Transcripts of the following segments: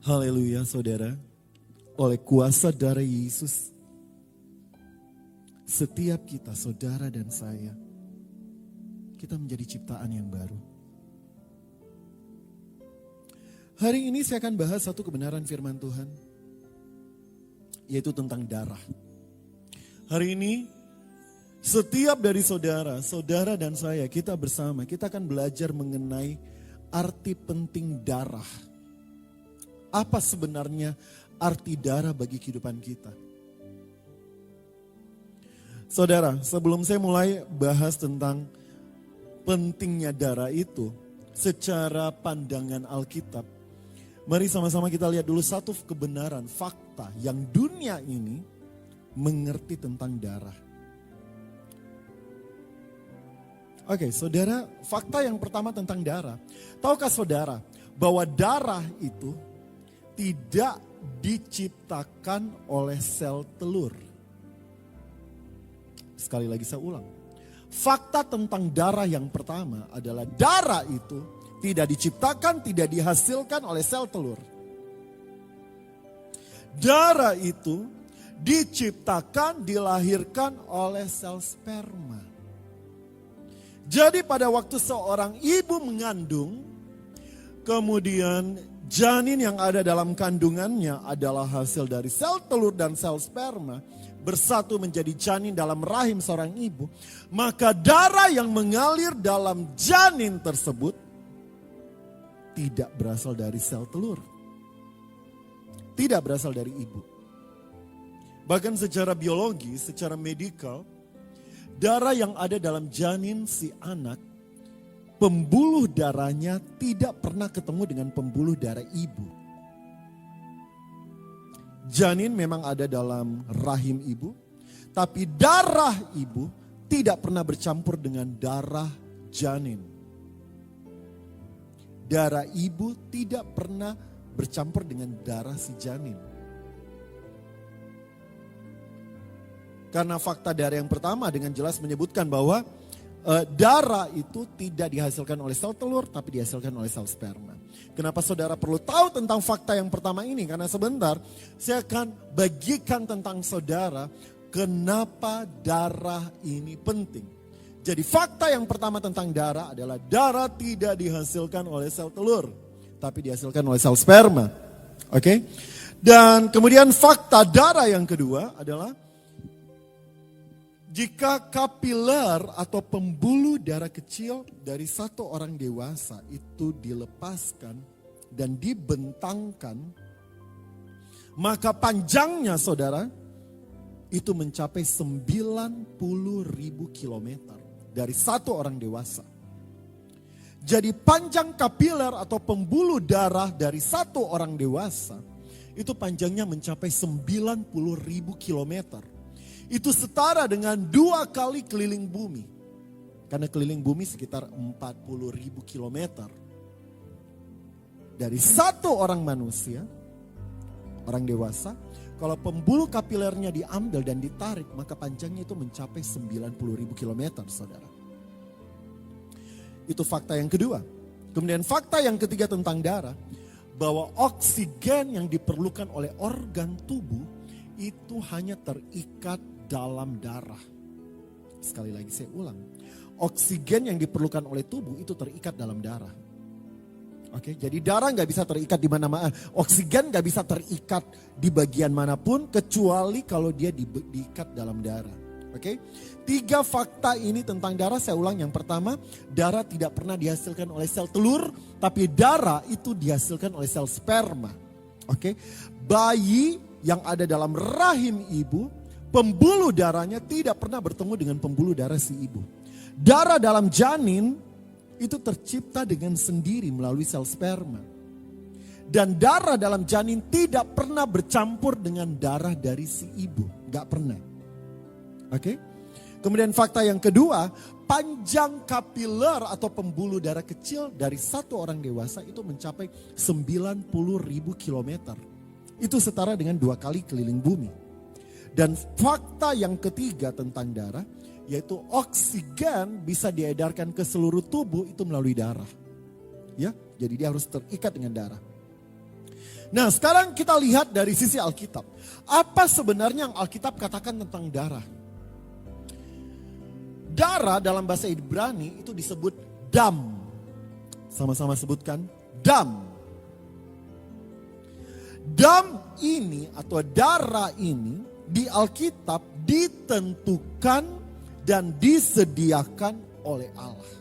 Haleluya saudara, oleh kuasa darah Yesus, setiap kita, saudara dan saya, kita menjadi ciptaan yang baru. Hari ini saya akan bahas satu kebenaran firman Tuhan, yaitu tentang darah. Hari ini, setiap dari saudara, saudara dan saya, kita bersama, kita akan belajar mengenai arti penting darah. Apa sebenarnya arti darah bagi kehidupan kita? Saudara, sebelum saya mulai bahas tentang pentingnya darah itu secara pandangan Alkitab, mari sama-sama kita lihat dulu satu kebenaran, fakta yang dunia ini mengerti tentang darah. Oke, saudara, fakta yang pertama tentang darah. Tahukah saudara bahwa darah itu tidak diciptakan oleh sel telur? Sekali lagi saya ulang. Fakta tentang darah yang pertama adalah darah itu tidak diciptakan, tidak dihasilkan oleh sel telur. Darah itu diciptakan, dilahirkan oleh sel sperma. Jadi pada waktu seorang ibu mengandung, kemudian janin yang ada dalam kandungannya adalah hasil dari sel telur dan sel sperma bersatu menjadi janin dalam rahim seorang ibu, maka darah yang mengalir dalam janin tersebut tidak berasal dari sel telur, tidak berasal dari ibu. Bahkan secara biologi, secara medikal, darah yang ada dalam janin si anak, pembuluh darahnya tidak pernah ketemu dengan pembuluh darah ibu. Janin memang ada dalam rahim ibu, tapi darah ibu tidak pernah bercampur dengan darah janin. Darah ibu tidak pernah bercampur dengan darah si janin. Karena fakta darah yang pertama dengan jelas menyebutkan bahwa darah itu tidak dihasilkan oleh sel telur, tapi dihasilkan oleh sel sperma. Kenapa saudara perlu tahu tentang fakta yang pertama ini? Karena sebentar saya akan bagikan tentang saudara kenapa darah ini penting. Jadi fakta yang pertama tentang darah adalah darah tidak dihasilkan oleh sel telur, tapi dihasilkan oleh sel sperma. Oke? Dan kemudian fakta darah yang kedua adalah jika kapiler atau pembuluh darah kecil dari satu orang dewasa itu dilepaskan dan dibentangkan, maka panjangnya saudara itu mencapai 90.000 kilometer dari satu orang dewasa. Jadi panjang kapiler atau pembuluh darah dari satu orang dewasa itu panjangnya mencapai 90.000 kilometer. Itu setara dengan 2 kali keliling bumi. Karena keliling bumi sekitar 40.000 kilometer. Dari satu orang manusia, orang dewasa, kalau pembuluh kapilernya diambil dan ditarik, maka panjangnya itu mencapai 90.000 kilometer, saudara. Itu fakta yang kedua. Kemudian fakta yang ketiga tentang darah, bahwa oksigen yang diperlukan oleh organ tubuh itu hanya terikat dalam darah. Sekali lagi saya ulang. Oksigen yang diperlukan oleh tubuh itu terikat dalam darah. Oke, jadi darah gak bisa terikat di mana-mana. Oksigen gak bisa terikat di bagian manapun kecuali kalau dia diikat dalam darah. Oke, 3 fakta ini tentang darah saya ulang. Yang pertama, darah tidak pernah dihasilkan oleh sel telur, tapi darah itu dihasilkan oleh sel sperma. Oke, bayi yang ada dalam rahim ibu, pembuluh darahnya tidak pernah bertemu dengan pembuluh darah si ibu. Darah dalam janin itu tercipta dengan sendiri melalui sel sperma. Dan darah dalam janin tidak pernah bercampur dengan darah dari si ibu. Gak pernah. Oke? Kemudian fakta yang kedua, panjang kapiler atau pembuluh darah kecil dari satu orang dewasa itu mencapai 90.000 kilometer. Itu setara dengan 2 kali keliling bumi. Dan fakta yang ketiga tentang darah, yaitu oksigen bisa diedarkan ke seluruh tubuh itu melalui darah. Ya, jadi dia harus terikat dengan darah. Nah, sekarang kita lihat dari sisi Alkitab. Apa sebenarnya yang Alkitab katakan tentang darah? Darah dalam bahasa Ibrani itu disebut dam. Sama-sama sebutkan, dam. Dam ini atau darah ini di Alkitab ditentukan dan disediakan oleh Allah.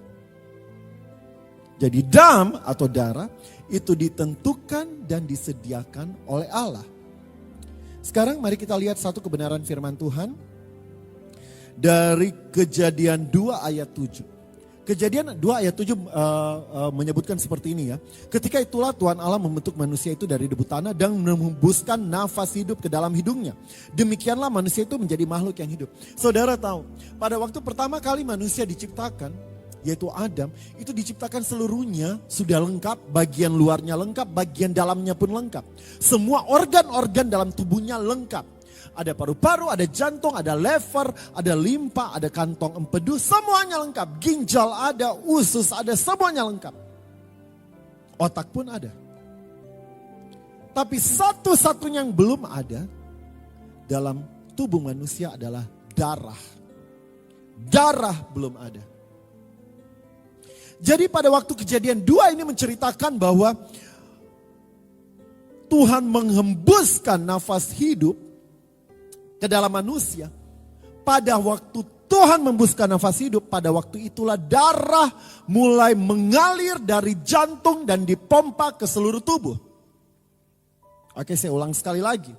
Jadi dam atau darah itu ditentukan dan disediakan oleh Allah. Sekarang mari kita lihat satu kebenaran firman Tuhan dari Kejadian 2 ayat 7. Kejadian 2 ayat 7 menyebutkan seperti ini ya. Ketika itulah Tuhan Allah membentuk manusia itu dari debu tanah dan menghembuskan nafas hidup ke dalam hidungnya. Demikianlah manusia itu menjadi makhluk yang hidup. Saudara tahu, pada waktu pertama kali manusia diciptakan, yaitu Adam, itu diciptakan seluruhnya sudah lengkap, bagian luarnya lengkap, bagian dalamnya pun lengkap. Semua organ-organ dalam tubuhnya lengkap. Ada paru-paru, ada jantung, ada lever, ada limpa, ada kantong empedu, semuanya lengkap. Ginjal ada, usus ada, semuanya lengkap. Otak pun ada. Tapi satu-satunya yang belum ada dalam tubuh manusia adalah darah. Darah belum ada. Jadi pada waktu Kejadian 2 ini menceritakan bahwa Tuhan menghembuskan nafas hidup ke dalam manusia. Pada waktu Tuhan menghembuskan nafas hidup, pada waktu itulah darah mulai mengalir dari jantung dan dipompa ke seluruh tubuh. Oke, saya ulang sekali lagi.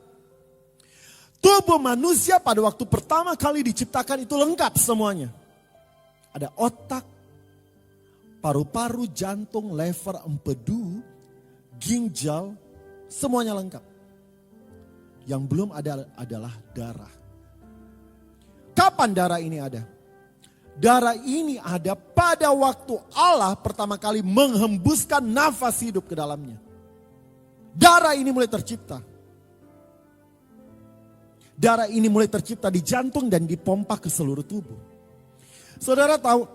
Tubuh manusia pada waktu pertama kali diciptakan itu lengkap semuanya. Ada otak, paru-paru, jantung, lever, empedu, ginjal, semuanya lengkap. Yang belum ada adalah darah. Kapan darah ini ada? Darah ini ada pada waktu Allah pertama kali menghembuskan nafas hidup ke dalamnya. Darah ini mulai tercipta. Darah ini mulai tercipta di jantung dan dipompa ke seluruh tubuh. Saudara tahu,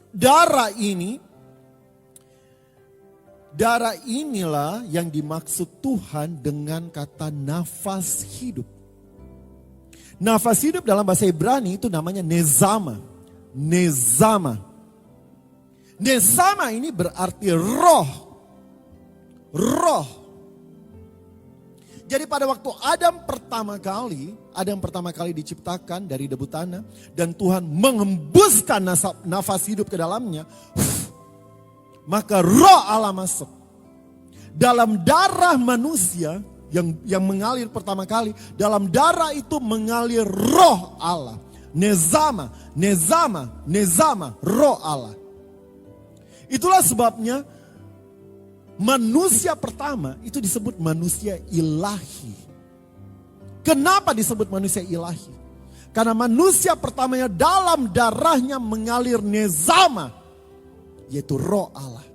darah inilah yang dimaksud Tuhan dengan kata nafas hidup. Nafas hidup dalam bahasa Ibrani itu namanya nezama. Nezama. Nezama ini berarti roh. Roh. Jadi pada waktu Adam pertama kali diciptakan dari debu tanah dan Tuhan menghembuskan nafas hidup ke dalamnya, maka roh Allah masuk. Dalam darah manusia yang mengalir pertama kali, dalam darah itu mengalir roh Allah. Nezama, nezama, nezama, roh Allah. Itulah sebabnya manusia pertama itu disebut manusia ilahi. Kenapa disebut manusia ilahi? Karena manusia pertamanya dalam darahnya mengalir nezama, yaitu roh Allah.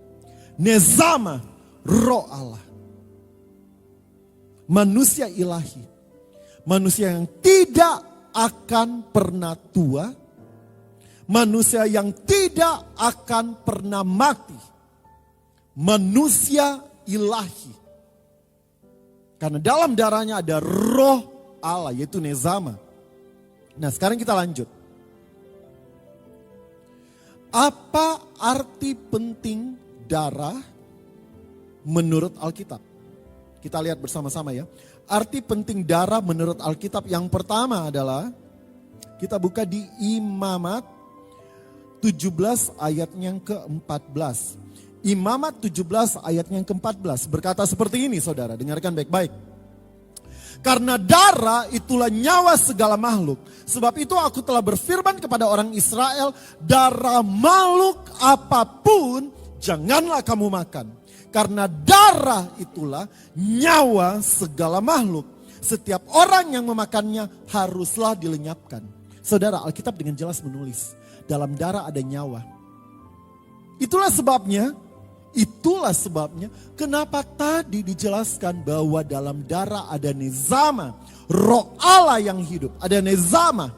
Nezama, roh Allah. Manusia ilahi. Manusia yang tidak akan pernah tua. Manusia yang tidak akan pernah mati. Manusia ilahi. Karena dalam darahnya ada roh Allah, yaitu nezama. Nah, sekarang kita lanjut. Apa arti penting darah menurut Alkitab? Kita lihat bersama-sama ya. Arti penting darah menurut Alkitab yang pertama adalah, kita buka di Imamat 17 ayatnya yang ke-14. Imamat 17 ayatnya yang ke-14 berkata seperti ini, saudara, dengarkan baik-baik. Karena darah itulah nyawa segala makhluk. Sebab itu aku telah berfirman kepada orang Israel, darah makhluk apapun janganlah kamu makan. Karena darah itulah nyawa segala makhluk. Setiap orang yang memakannya haruslah dilenyapkan. Saudara, Alkitab dengan jelas menulis, dalam darah ada nyawa. Itulah sebabnya kenapa tadi dijelaskan bahwa dalam darah ada nezama, roh Allah yang hidup, ada nezama.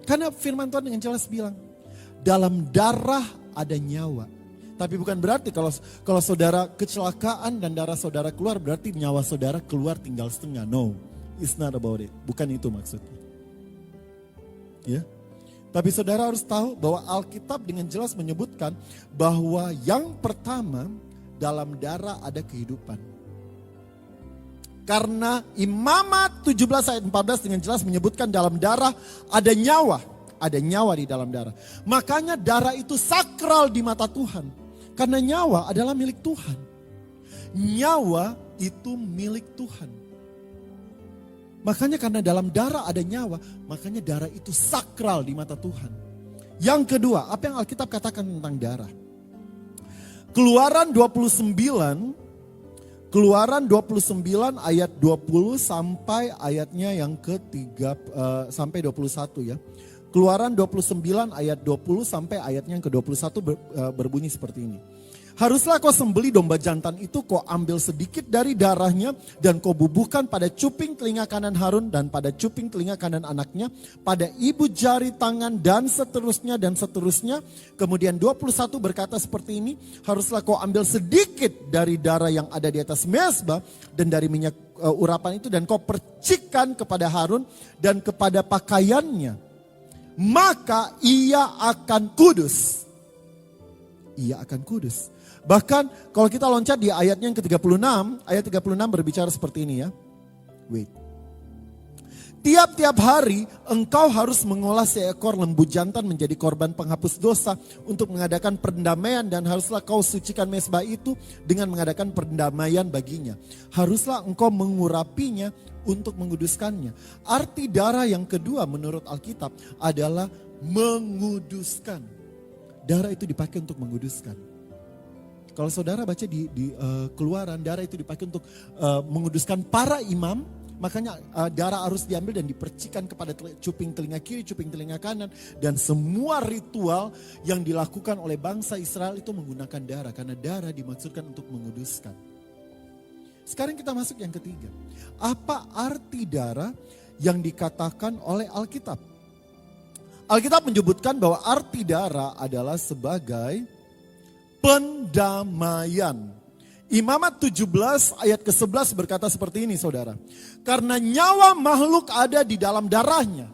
Karena firman Tuhan dengan jelas bilang, dalam darah ada nyawa. Tapi bukan berarti kalau saudara kecelakaan dan darah saudara keluar berarti nyawa saudara keluar tinggal setengah. No, it's not about it. Bukan itu maksudnya. Ya. Tapi saudara harus tahu bahwa Alkitab dengan jelas menyebutkan bahwa yang pertama dalam darah ada kehidupan. Karena Imamat 17 ayat 14 dengan jelas menyebutkan dalam darah ada nyawa. Ada nyawa di dalam darah. Makanya darah itu sakral di mata Tuhan. Karena nyawa adalah milik Tuhan. Nyawa itu milik Tuhan. Makanya karena dalam darah ada nyawa, makanya darah itu sakral di mata Tuhan. Yang kedua, apa yang Alkitab katakan tentang darah? Keluaran 29 ayat 20 sampai ayatnya yang ketiga sampai 21 ya. Keluaran 29 ayat 20 sampai ayatnya yang ke-21 berbunyi seperti ini. Haruslah kau sembelih domba jantan itu, kau ambil sedikit dari darahnya dan kau bubuhkan pada cuping telinga kanan Harun dan pada cuping telinga kanan anaknya, pada ibu jari tangan dan seterusnya dan seterusnya. Kemudian 21 berkata seperti ini, haruslah kau ambil sedikit dari darah yang ada di atas mezbah dan dari minyak urapan itu dan kau percikkan kepada Harun dan kepada pakaiannya. Maka ia akan kudus. Ia akan kudus. Bahkan kalau kita loncat di ayatnya yang ke-36, ayat 36 berbicara seperti ini ya. Wait. Tiap-tiap hari engkau harus mengolah seekor lembu jantan menjadi korban penghapus dosa untuk mengadakan perdamaian dan haruslah kau sucikan mezbah itu dengan mengadakan perdamaian baginya. Haruslah engkau mengurapinya untuk menguduskannya. Arti darah yang kedua menurut Alkitab adalah menguduskan. Darah itu dipakai untuk menguduskan. Kalau saudara baca di Keluaran, darah itu dipakai untuk menguduskan para imam. Makanya darah harus diambil dan dipercikan kepada cuping telinga kiri, cuping telinga kanan. Dan semua ritual yang dilakukan oleh bangsa Israel itu menggunakan darah. Karena darah dimaksudkan untuk menguduskan. Sekarang kita masuk yang ketiga. Apa arti darah yang dikatakan oleh Alkitab? Alkitab menyebutkan bahwa arti darah adalah sebagai pendamaian. Imamat 17 ayat ke-11 berkata seperti ini saudara. Karena nyawa makhluk ada di dalam darahnya.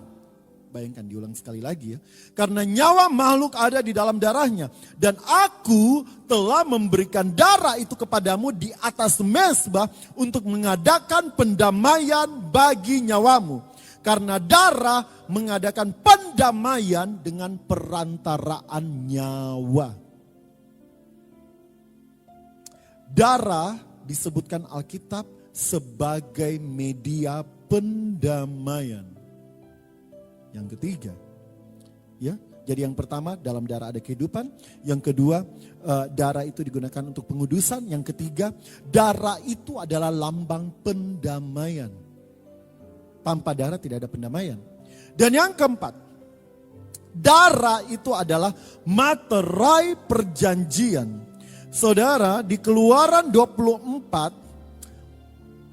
Bayangkan diulang sekali lagi ya. Karena nyawa makhluk ada di dalam darahnya. Dan aku telah memberikan darah itu kepadamu di atas mezbah untuk mengadakan pendamaian bagi nyawamu. Karena darah mengadakan pendamaian dengan perantaraan nyawa. Darah disebutkan Alkitab sebagai media pendamaian. Yang ketiga, ya. Jadi yang pertama dalam darah ada kehidupan. Yang kedua darah itu digunakan untuk pengudusan. Yang ketiga darah itu adalah lambang pendamaian. Tanpa darah tidak ada pendamaian. Dan yang keempat, darah itu adalah materai perjanjian. Saudara, di Keluaran 24,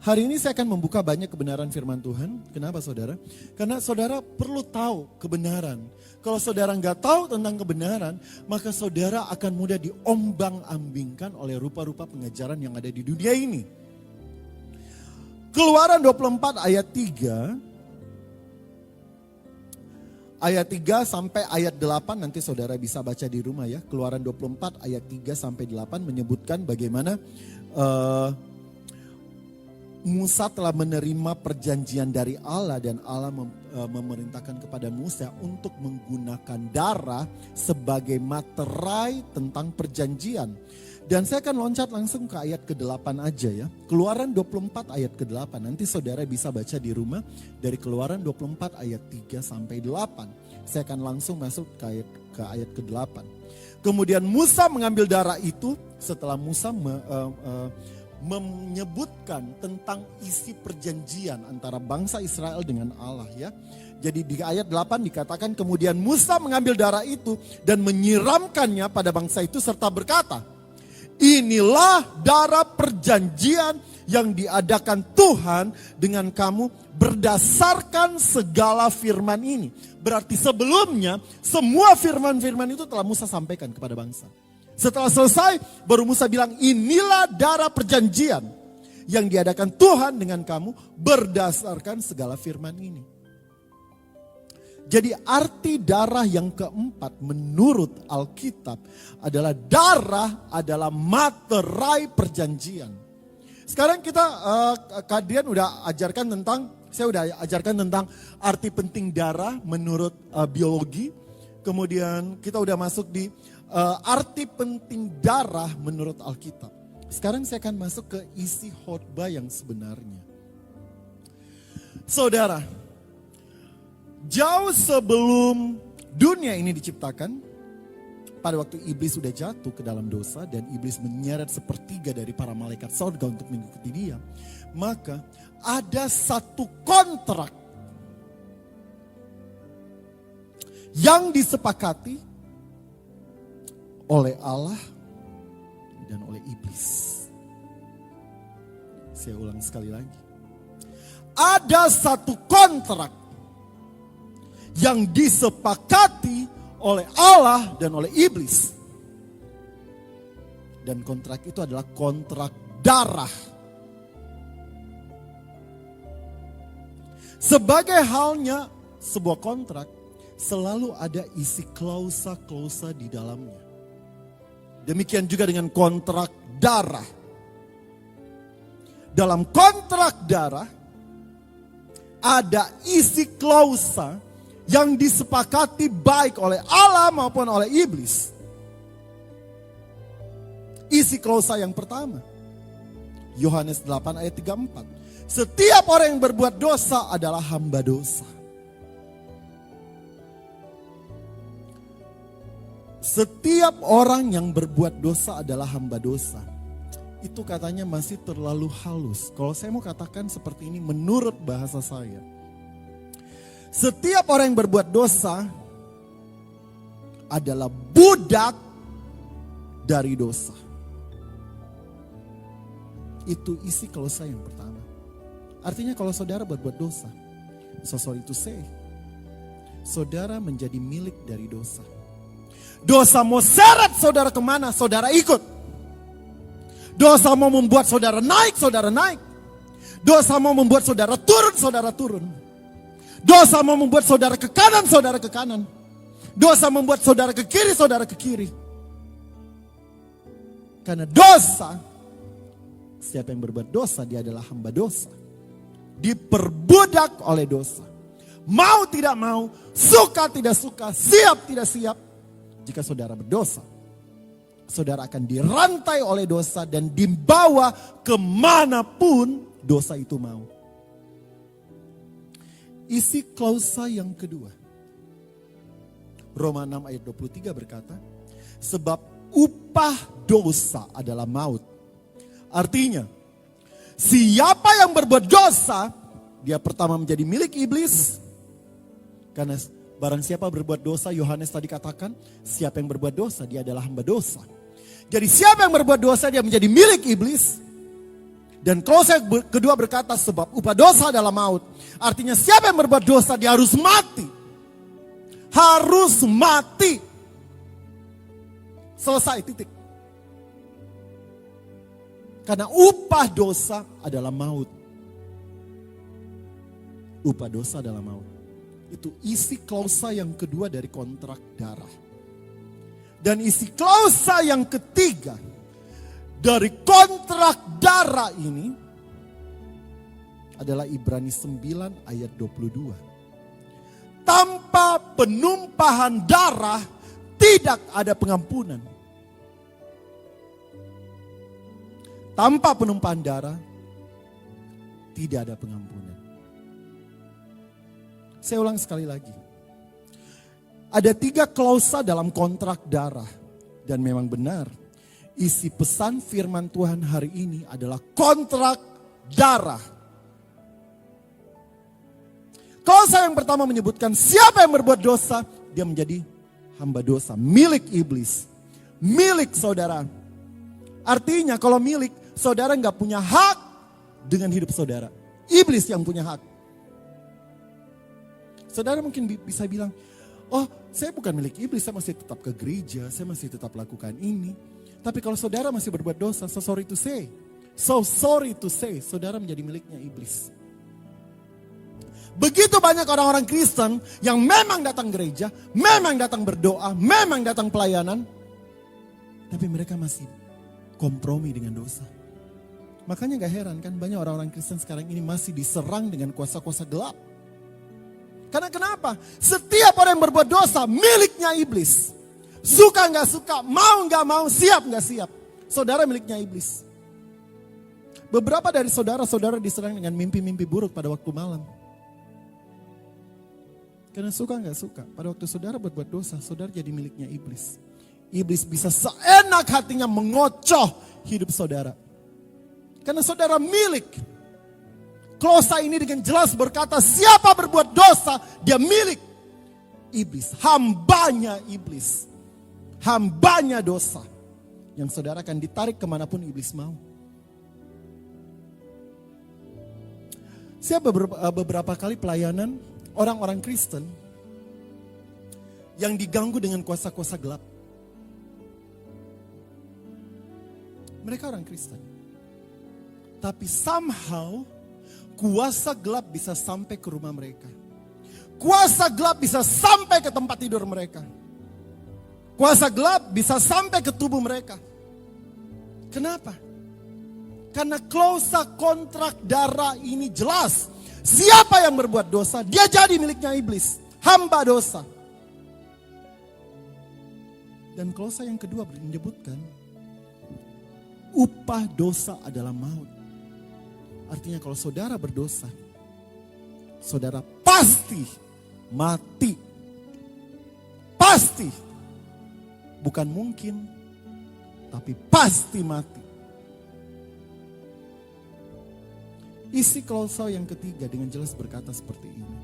hari ini saya akan membuka banyak kebenaran firman Tuhan. Kenapa saudara? Karena saudara perlu tahu kebenaran. Kalau saudara nggak tahu tentang kebenaran, maka saudara akan mudah diombang-ambingkan oleh rupa-rupa pengajaran yang ada di dunia ini. Keluaran 24 ayat 3. Ayat 3 sampai ayat 8 nanti saudara bisa baca di rumah ya. Keluaran 24 ayat 3 sampai 8 menyebutkan bagaimana Musa telah menerima perjanjian dari Allah dan Allah memerintahkan kepada Musa untuk menggunakan darah sebagai materai tentang perjanjian. Dan saya akan loncat langsung ke ayat ke-8 aja ya. Keluaran 24 ayat ke-8. Nanti saudara bisa baca di rumah dari Keluaran 24 ayat 3 sampai 8. Saya akan langsung masuk ke ayat ke-8. Kemudian Musa mengambil darah itu setelah Musa menyebutkan tentang isi perjanjian antara bangsa Israel dengan Allah ya. Jadi di ayat 8 dikatakan kemudian Musa mengambil darah itu dan menyiramkannya pada bangsa itu serta berkata, inilah darah perjanjian yang diadakan Tuhan dengan kamu berdasarkan segala firman ini. Berarti sebelumnya semua firman-firman itu telah Musa sampaikan kepada bangsa. Setelah selesai, baru Musa bilang, inilah darah perjanjian yang diadakan Tuhan dengan kamu berdasarkan segala firman ini. Jadi arti darah yang keempat menurut Alkitab adalah darah adalah materai perjanjian. Sekarang kita, kalian saya udah ajarkan tentang arti penting darah menurut biologi. Kemudian kita udah masuk di arti penting darah menurut Alkitab. Sekarang saya akan masuk ke isi khotbah yang sebenarnya. Saudara, jauh sebelum dunia ini diciptakan, pada waktu iblis sudah jatuh ke dalam dosa dan iblis menyeret sepertiga dari para malaikat surga untuk mengikuti dia, maka ada satu kontrak yang disepakati oleh Allah dan oleh iblis. Saya ulang sekali lagi. Ada satu kontrak yang disepakati oleh Allah dan oleh iblis. Dan kontrak itu adalah kontrak darah. Sebagai halnya sebuah kontrak, selalu ada isi klausa-klausa di dalamnya. Demikian juga dengan kontrak darah. Dalam kontrak darah ada isi klausa yang disepakati baik oleh Allah maupun oleh iblis. Isi klausa yang pertama, Yohanes 8 ayat 34. Setiap orang yang berbuat dosa adalah hamba dosa. Setiap orang yang berbuat dosa adalah hamba dosa. Itu katanya masih terlalu halus. Kalau saya mau katakan seperti ini menurut bahasa saya. Setiap orang yang berbuat dosa adalah budak dari dosa. Itu isi klausa yang pertama. Artinya kalau saudara berbuat dosa, sorry to say, saudara menjadi milik dari dosa. Dosa mau seret saudara kemana, saudara ikut. Dosa mau membuat saudara naik, saudara naik. Dosa mau membuat saudara turun. Dosa mau membuat saudara ke kanan, saudara ke kanan. Dosa membuat saudara ke kiri, saudara ke kiri. Karena dosa, siapa yang berbuat dosa, dia adalah hamba dosa. Diperbudak oleh dosa. Mau tidak mau, suka tidak suka, siap tidak siap. Jika saudara berdosa, saudara akan dirantai oleh dosa dan dibawa kemanapun dosa itu mau. Isi klausa yang kedua, Roma 6 ayat 23 berkata, sebab upah dosa adalah maut. Artinya, siapa yang berbuat dosa, dia pertama menjadi milik iblis. Karena barang siapa berbuat dosa, Yohanes tadi katakan, siapa yang berbuat dosa, dia adalah hamba dosa. Jadi siapa yang berbuat dosa, dia menjadi milik iblis. Dan klausa kedua berkata, sebab upah dosa adalah maut. Artinya siapa yang berbuat dosa, dia harus mati. Harus mati. Selesai, titik. Karena upah dosa adalah maut. Upah dosa adalah maut. Itu isi klausa yang kedua dari kontrak darah. Dan isi klausa yang ketiga dari kontrak darah ini adalah Ibrani 9 ayat 22. Tanpa penumpahan darah tidak ada pengampunan. Tanpa penumpahan darah tidak ada pengampunan. Saya ulang sekali lagi. Ada 3 klausa dalam kontrak darah. Dan memang benar, isi pesan firman Tuhan hari ini adalah kontrak darah. Klausa yang pertama menyebutkan siapa yang berbuat dosa, dia menjadi hamba dosa, milik iblis, milik saudara. Artinya kalau milik, saudara nggak punya hak dengan hidup saudara. Iblis yang punya hak. Saudara mungkin bisa bilang, Oh, saya bukan milik iblis, saya masih tetap ke gereja, saya masih tetap lakukan ini. Tapi kalau saudara masih berbuat dosa, so sorry to say, saudara menjadi miliknya iblis. Begitu banyak orang-orang Kristen yang memang datang gereja, memang datang berdoa, memang datang pelayanan, tapi mereka masih kompromi dengan dosa. Makanya gak heran kan banyak orang-orang Kristen sekarang ini masih diserang dengan kuasa-kuasa gelap. Karena kenapa? Setiap orang yang berbuat dosa miliknya iblis. Suka gak suka, mau gak mau, siap gak siap. Saudara miliknya iblis. Beberapa dari saudara diserang dengan mimpi-mimpi buruk pada waktu malam. Karena suka gak suka, pada waktu saudara berbuat dosa, saudara jadi miliknya iblis. Iblis bisa seenak hatinya mengocoh hidup saudara. Karena saudara milik. Kolose ini dengan jelas berkata, siapa berbuat dosa, dia milik iblis. Hambanya iblis. Hambanya dosa. Yang saudara akan ditarik kemanapun iblis mau. Saya beberapa kali pelayanan orang-orang Kristen yang diganggu dengan kuasa-kuasa gelap. Mereka orang Kristen. Tapi somehow kuasa gelap bisa sampai ke rumah mereka. Kuasa gelap bisa sampai ke tempat tidur mereka. Kuasa gelap bisa sampai ke tubuh mereka. Kenapa? Karena klausa kontrak darah ini jelas. Siapa yang berbuat dosa, dia jadi miliknya iblis. Hamba dosa. Dan klausa yang kedua menyebutkan, upah dosa adalah maut. Artinya kalau saudara berdosa, saudara pasti mati. Pasti. Bukan mungkin, tapi pasti mati. Isi klausa yang ketiga dengan jelas berkata seperti ini.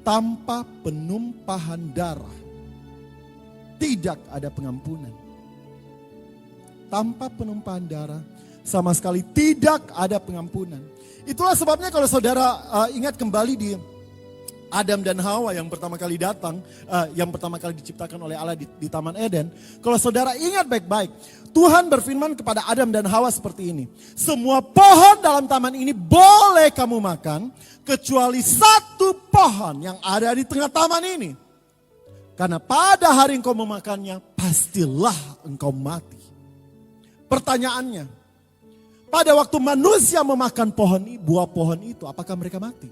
Tanpa penumpahan darah, tidak ada pengampunan. Tanpa penumpahan darah, sama sekali tidak ada pengampunan. Itulah sebabnya kalau saudara ingat kembali di Adam dan Hawa yang pertama kali datang, yang pertama kali diciptakan oleh Allah di Taman Eden. Kalau saudara ingat baik-baik, Tuhan berfirman kepada Adam dan Hawa seperti ini. Semua pohon dalam taman ini boleh kamu makan, kecuali satu pohon yang ada di tengah taman ini. Karena pada hari engkau memakannya, pastilah engkau mati. Pertanyaannya, pada waktu manusia memakan buah pohon itu, apakah mereka mati?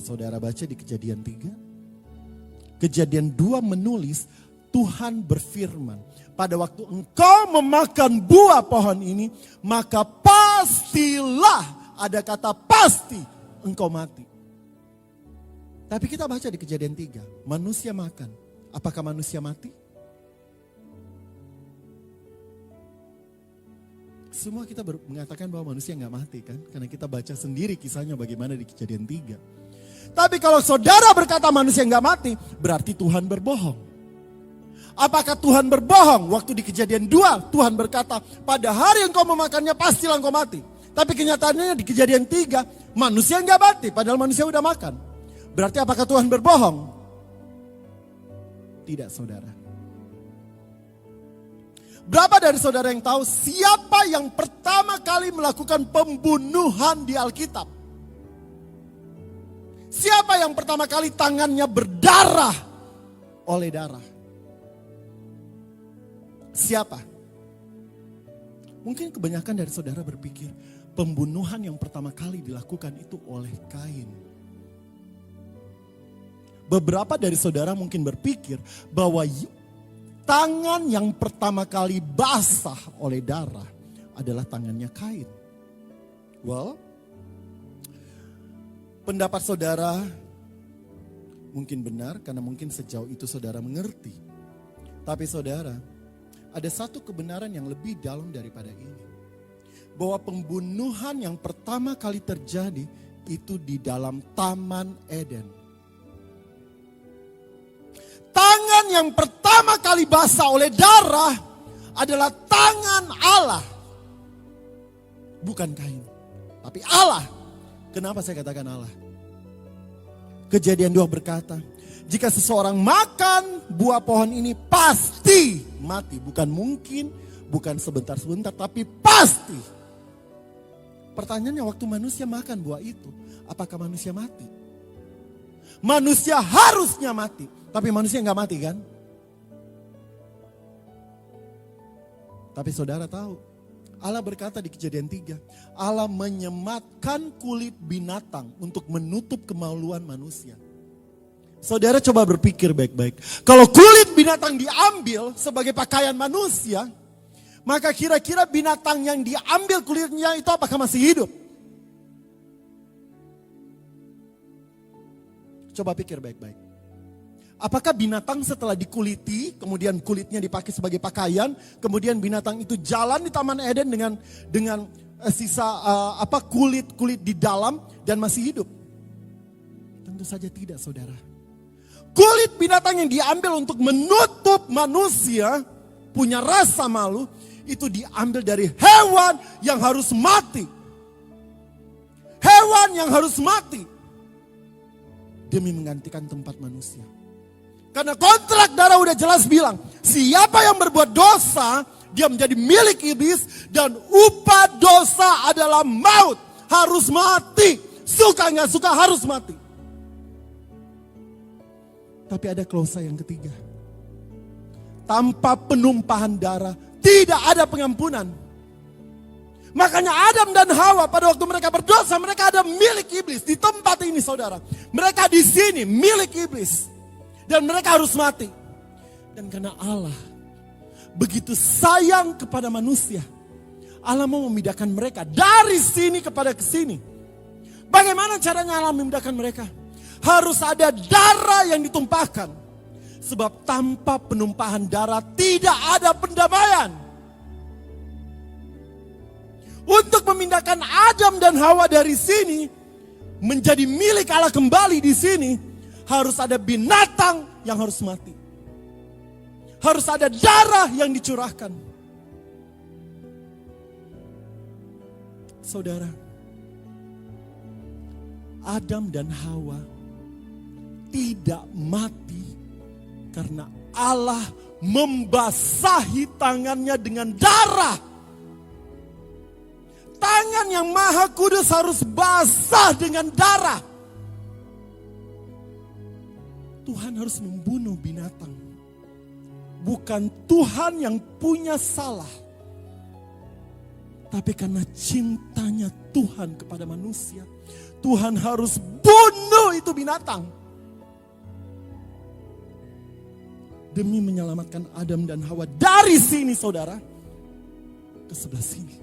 Saudara baca di Kejadian 3. Kejadian 2 menulis, Tuhan berfirman, pada waktu engkau memakan buah pohon ini, maka pastilah, ada kata pasti, engkau mati. Tapi kita baca di Kejadian 3, manusia makan. Apakah manusia mati? Semua kita mengatakan bahwa manusia nggak mati kan? Karena kita baca sendiri kisahnya bagaimana di Kejadian 3. Tapi kalau saudara berkata manusia nggak mati, berarti Tuhan berbohong. Apakah Tuhan berbohong? Waktu di Kejadian 2, Tuhan berkata, pada hari engkau memakannya pastilah engkau mati. Tapi kenyataannya di Kejadian 3, manusia nggak mati, padahal manusia udah makan. Berarti apakah Tuhan berbohong? Tidak, saudara. Berapa dari saudara yang tahu siapa yang pertama kali melakukan pembunuhan di Alkitab? Siapa yang pertama kali tangannya berdarah oleh darah? Siapa? Mungkin kebanyakan dari saudara berpikir pembunuhan yang pertama kali dilakukan itu oleh Kain. Beberapa dari saudara mungkin berpikir bahwa tangan yang pertama kali basah oleh darah adalah tangannya Kain. Well, pendapat saudara mungkin benar karena mungkin sejauh itu saudara mengerti. Tapi saudara, ada satu kebenaran yang lebih dalam daripada ini. Bahwa pembunuhan yang pertama kali terjadi itu di dalam Taman Eden. Tangan yang pertama kali basah oleh darah adalah tangan Allah. Bukan Kain, tapi Allah. Kenapa saya katakan Allah? Kejadian 2 berkata, jika seseorang makan buah pohon ini pasti mati. Bukan mungkin, bukan sebentar-sebentar, tapi pasti. Pertanyaannya, waktu manusia makan buah itu, apakah manusia mati? Manusia harusnya mati, tapi manusia nggak mati kan? Tapi saudara tahu, Allah berkata di Kejadian 3, Allah menyematkan kulit binatang untuk menutup kemaluan manusia. Saudara coba berpikir baik-baik. Kalau kulit binatang diambil sebagai pakaian manusia, maka kira-kira binatang yang diambil kulitnya itu apakah masih hidup? Coba pikir baik-baik. Apakah binatang setelah dikuliti, kemudian kulitnya dipakai sebagai pakaian, kemudian binatang itu jalan di Taman Eden dengan sisa kulit di dalam dan masih hidup? Tentu saja tidak, saudara. Kulit binatang yang diambil untuk menutup manusia punya rasa malu, itu diambil dari hewan yang harus mati. Hewan yang harus mati demi menggantikan tempat manusia. Karena kontrak darah udah jelas bilang, siapa yang berbuat dosa, dia menjadi milik iblis, dan upah dosa adalah maut. Harus mati. Suka nggak suka harus mati. Tapi ada klausa yang ketiga. Tanpa penumpahan darah, tidak ada pengampunan. Makanya Adam dan Hawa pada waktu mereka berdosa, mereka ada milik iblis. Di tempat ini saudara, mereka di sini milik iblis. Dan mereka harus mati. Dan karena Allah begitu sayang kepada manusia, Allah mau memindahkan mereka dari sini kepada ke sini. Bagaimana caranya Allah memindahkan mereka? Harus ada darah yang ditumpahkan. Sebab tanpa penumpahan darah tidak ada pendamaian. Untuk memindahkan Adam dan Hawa dari sini menjadi milik Allah kembali di sini, harus ada binatang yang harus mati. Harus ada darah yang dicurahkan. Saudara, Adam dan Hawa tidak mati karena Allah membasahi tangannya dengan darah. Tangan yang maha kudus harus basah dengan darah. Tuhan harus membunuh binatang. Bukan Tuhan yang punya salah. Tapi karena cintanya Tuhan kepada manusia, Tuhan harus bunuh itu binatang. Demi menyelamatkan Adam dan Hawa dari sini saudara, ke sebelah sini.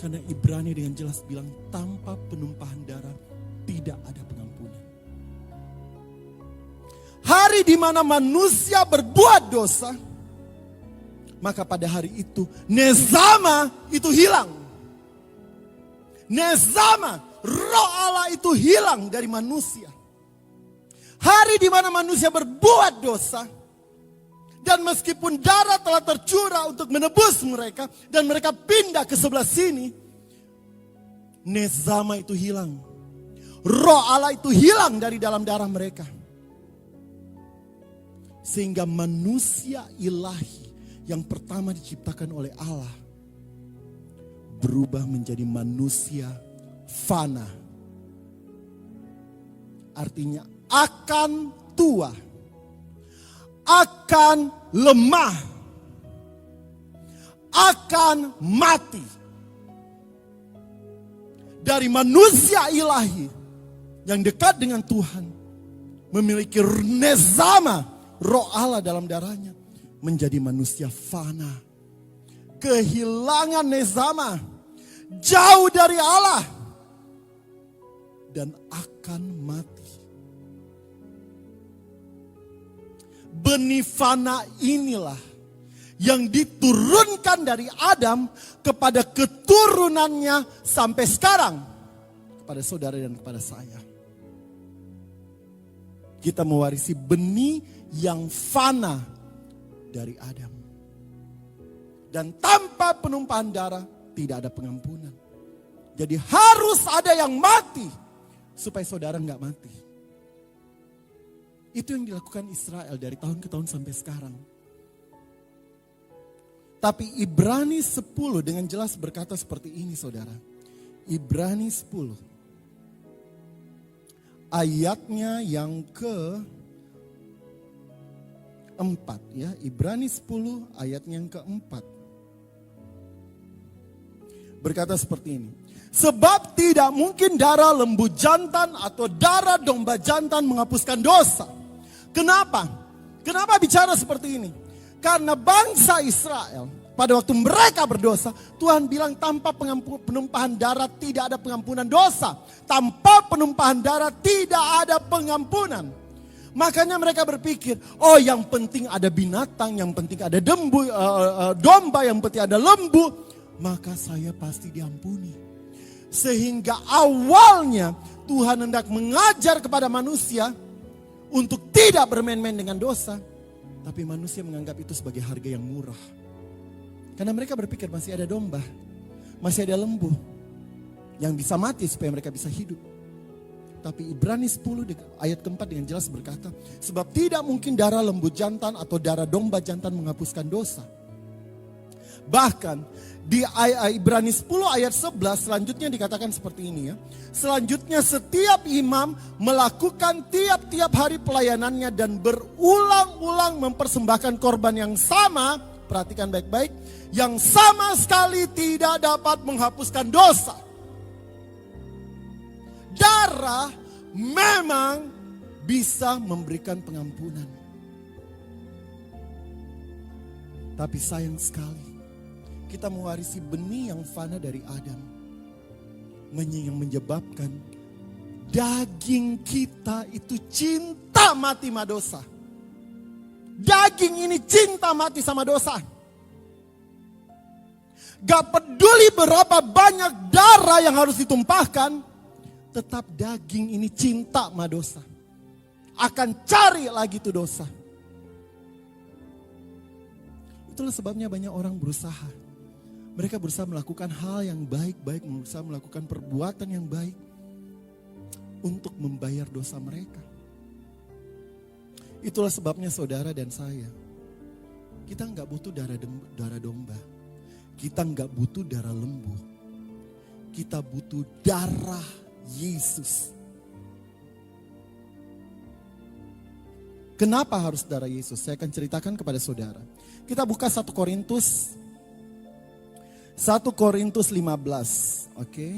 Karena Ibrani dengan jelas bilang, tanpa penumpahan darah tidak ada pengampunan. Hari di mana manusia berbuat dosa, maka pada hari itu nezama itu hilang. Nezama, roh Allah itu hilang dari manusia. Hari di mana manusia berbuat dosa, dan meskipun darah telah tercurah untuk menebus mereka, dan mereka pindah ke sebelah sini, nezama itu hilang. Roh Allah itu hilang dari dalam darah mereka. Sehingga manusia ilahi yang pertama diciptakan oleh Allah berubah menjadi manusia fana. Artinya akan tua, akan lemah, akan mati. Dari manusia ilahi yang dekat dengan Tuhan, memiliki nezama, roh Allah dalam darahnya, menjadi manusia fana. Kehilangan nezama, jauh dari Allah, dan akan mati. Benih fana inilah yang diturunkan dari Adam kepada keturunannya sampai sekarang, kepada saudara dan kepada saya. Kita mewarisi benih yang fana dari Adam. Dan tanpa penumpahan darah tidak ada pengampunan. Jadi harus ada yang mati supaya saudara nggak mati. Itu yang dilakukan Israel dari tahun ke tahun sampai sekarang. Tapi Ibrani 10 dengan jelas berkata seperti ini saudara. Ibrani 10. Ayatnya yang ke-4 ya. Ibrani 10 ayatnya yang ke-4. Berkata seperti ini. Sebab tidak mungkin darah lembu jantan atau darah domba jantan menghapuskan dosa. Kenapa? Kenapa bicara seperti ini? Karena bangsa Israel pada waktu mereka berdosa, Tuhan bilang tanpa penumpahan darah tidak ada pengampunan dosa. Tanpa penumpahan darah tidak ada pengampunan. Makanya mereka berpikir, oh yang penting ada binatang, yang penting ada domba, yang penting ada lembu, maka saya pasti diampuni. Sehingga awalnya Tuhan hendak mengajar kepada manusia untuk tidak bermain-main dengan dosa. Tapi manusia menganggap itu sebagai harga yang murah. Karena mereka berpikir masih ada domba, masih ada lembu yang bisa mati supaya mereka bisa hidup. Tapi Ibrani 10 ayat ke-4 dengan jelas berkata, sebab tidak mungkin darah lembu jantan atau darah domba jantan menghapuskan dosa. Bahkan di Ibrani 10 ayat 11 selanjutnya dikatakan seperti ini ya. Selanjutnya setiap imam melakukan tiap-tiap hari pelayanannya dan berulang-ulang mempersembahkan korban yang sama. Perhatikan baik-baik. Yang sama sekali tidak dapat menghapuskan dosa. Darah memang bisa memberikan pengampunan. Tapi sayang sekali, kita mewarisi benih yang fana dari Adam. Yang menyebabkan daging kita itu cinta mati sama dosa. Daging ini cinta mati sama dosa. Gak peduli berapa banyak darah yang harus ditumpahkan, tetap daging ini cinta sama dosa. Akan cari lagi itu dosa. Itulah sebabnya banyak orang berusaha. Mereka berusaha melakukan hal yang baik-baik, berusaha melakukan perbuatan yang baik untuk membayar dosa mereka. Itulah sebabnya saudara dan saya, kita nggak butuh darah domba, kita nggak butuh darah lembu, kita butuh darah Yesus. Kenapa harus darah Yesus? Saya akan ceritakan kepada saudara. Kita buka 1 Korintus 15, oke.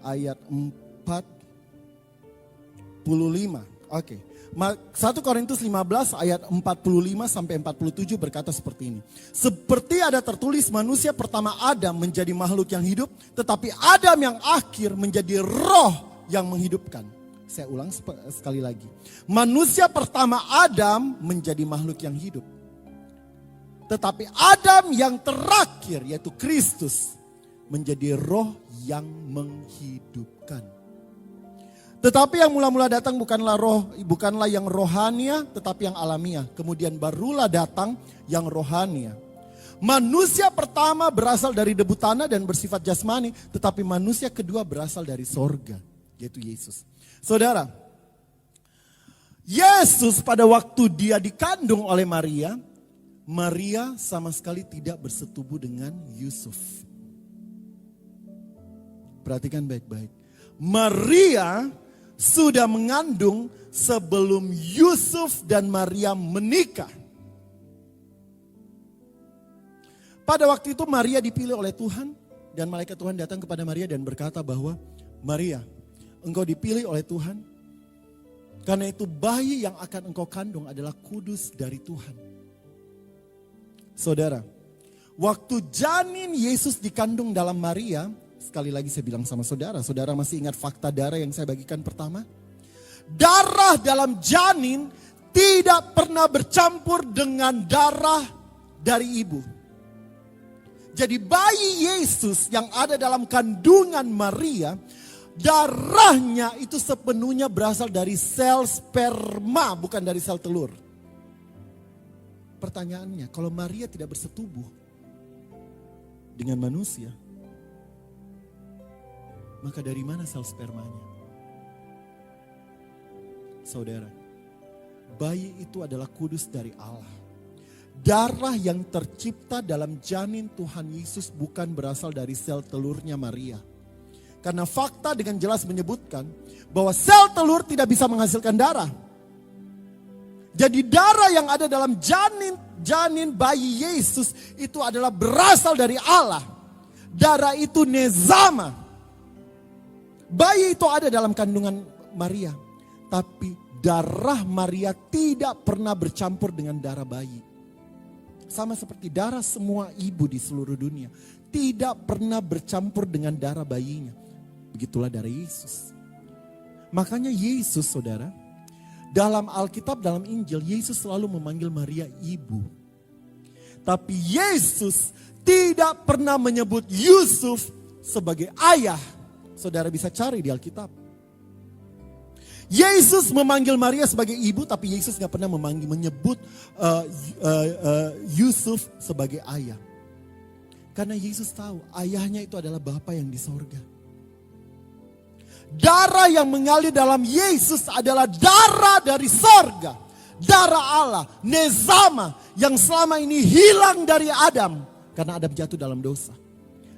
Ayat 45. Oke. 1 Korintus 15 ayat 45 sampai 47 berkata seperti ini. Seperti ada tertulis manusia pertama Adam menjadi makhluk yang hidup, tetapi Adam yang akhir menjadi roh yang menghidupkan. Saya ulang sekali lagi. Manusia pertama Adam menjadi makhluk yang hidup. Tetapi Adam yang terakhir yaitu Kristus menjadi roh yang menghidupkan. Tetapi yang mula-mula datang bukanlah yang rohania tetapi yang alamiah. Kemudian barulah datang yang rohania. Manusia pertama berasal dari debu tanah dan bersifat jasmani, tetapi manusia kedua berasal dari sorga, yaitu Yesus. Saudara, Yesus pada waktu dia dikandung oleh Maria sama sekali tidak bersetubuh dengan Yusuf. Perhatikan baik-baik. Maria sudah mengandung sebelum Yusuf dan Maria menikah. Pada waktu itu Maria dipilih oleh Tuhan dan malaikat Tuhan datang kepada Maria dan berkata bahwa Maria, engkau dipilih oleh Tuhan. Karena itu bayi yang akan engkau kandung adalah kudus dari Tuhan. Saudara, waktu janin Yesus dikandung dalam Maria, sekali lagi saya bilang sama saudara, saudara masih ingat fakta darah yang saya bagikan pertama? Darah dalam janin tidak pernah bercampur dengan darah dari ibu. Jadi bayi Yesus yang ada dalam kandungan Maria, darahnya itu sepenuhnya berasal dari sel sperma, bukan dari sel telur. Pertanyaannya, kalau Maria tidak bersetubuh dengan manusia, maka dari mana sel spermanya? Saudara, bayi itu adalah kudus dari Allah. Darah yang tercipta dalam janin Tuhan Yesus bukan berasal dari sel telurnya Maria. Karena fakta dengan jelas menyebutkan bahwa sel telur tidak bisa menghasilkan darah. Jadi darah yang ada dalam janin bayi Yesus itu adalah berasal dari Allah. Darah itu nezama. Bayi itu ada dalam kandungan Maria. Tapi darah Maria tidak pernah bercampur dengan darah bayi. Sama seperti darah semua ibu di seluruh dunia. Tidak pernah bercampur dengan darah bayinya. Begitulah darah Yesus. Makanya Yesus, saudara, dalam Alkitab, dalam Injil, Yesus selalu memanggil Maria ibu. Tapi Yesus tidak pernah menyebut Yusuf sebagai ayah. Saudara bisa cari di Alkitab. Yesus memanggil Maria sebagai ibu, tapi Yesus gak pernah menyebut Yusuf sebagai ayah. Karena Yesus tahu ayahnya itu adalah Bapa yang di sorga. Darah yang mengalir dalam Yesus adalah darah dari sorga. Darah Allah, nezama, yang selama ini hilang dari Adam. Karena Adam jatuh dalam dosa.